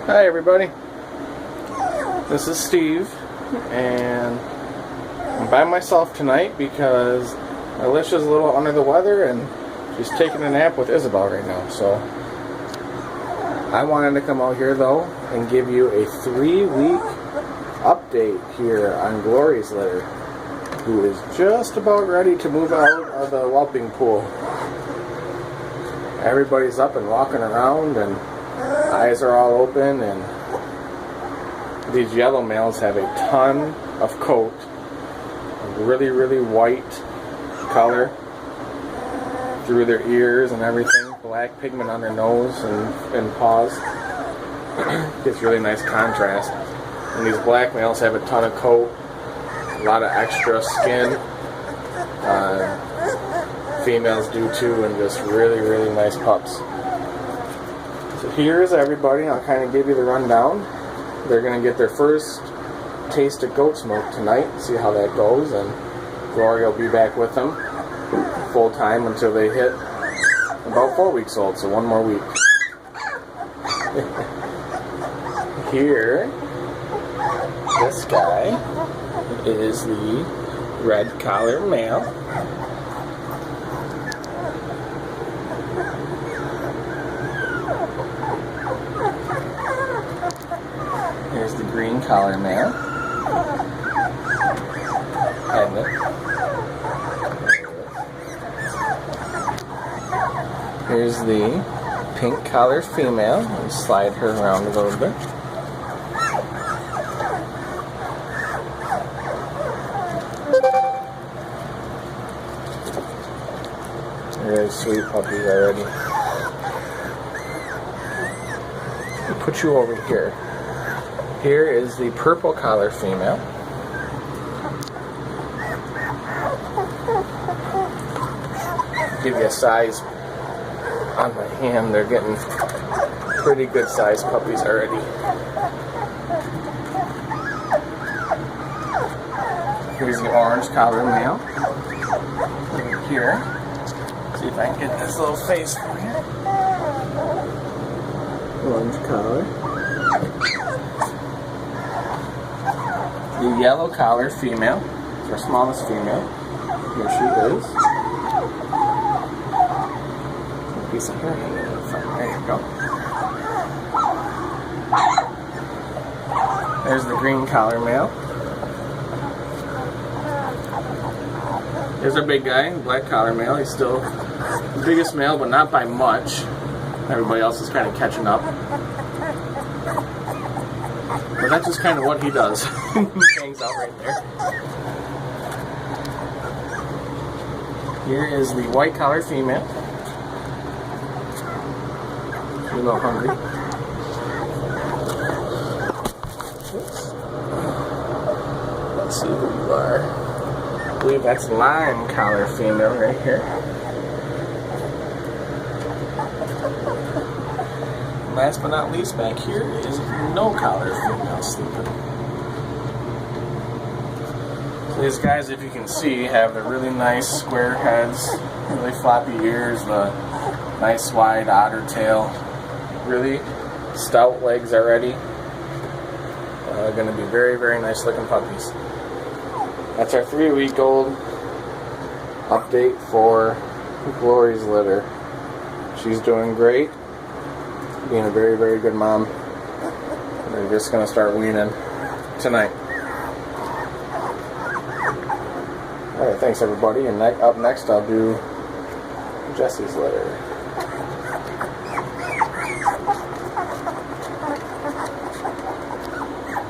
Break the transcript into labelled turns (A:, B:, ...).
A: Hi everybody, this is Steve, and I'm by myself tonight because Alicia's a little under the weather and she's taking a nap with Isabel right now. So I wanted to come out here though and give you a 3-week update here on Glory's litter, who is just about ready to move out of the whelping pool. Everybody's up and walking around and eyes are all open, and these yellow males have a ton of coat, really white color through their ears and everything, black pigment on their nose and paws. Gives really nice contrast. And these black males have a ton of coat, a lot of extra skin. Females do too, and just really nice pups. So here's everybody. I'll kind of give you the rundown. They're going to get their first taste of goat's milk tonight, see how that goes, and Glory will be back with them full time until they hit about 4 weeks old, so one more week. Here, this guy is the red collar male. Here's the green collar male. Here's the pink collar female. I'll slide her around a little bit. Really sweet puppies already. I'll put you over here. Here is the purple collar female. Give you a size on my hand. They're getting pretty good sized puppies already. Here's the orange collar male. Over here. See if I can get this little face for you. Orange collar. The yellow collar female, it's our smallest female. Here she is. A piece of hair hanging in the front. There you go. There's the green collar male. There's our big guy, black collar male. He's still the biggest male, but not by much. Everybody else is kind of catching up. But that's just kind of what he does. He hangs out right there. Here is the white collar female. She's a little hungry. Oops. Let's see who you are. I believe that's lime collar female right here. Last but not least, back here is no collar female sleeping. So these guys, if you can see, have the really nice square heads, really floppy ears, the nice wide otter tail, really stout legs already. Going to be very nice looking puppies. That's our 3-week-old update for Glory's litter. She's doing great. Being a very good mom. We're just going to start weaning tonight. Alright, thanks everybody. And up next I'll do Jesse's litter.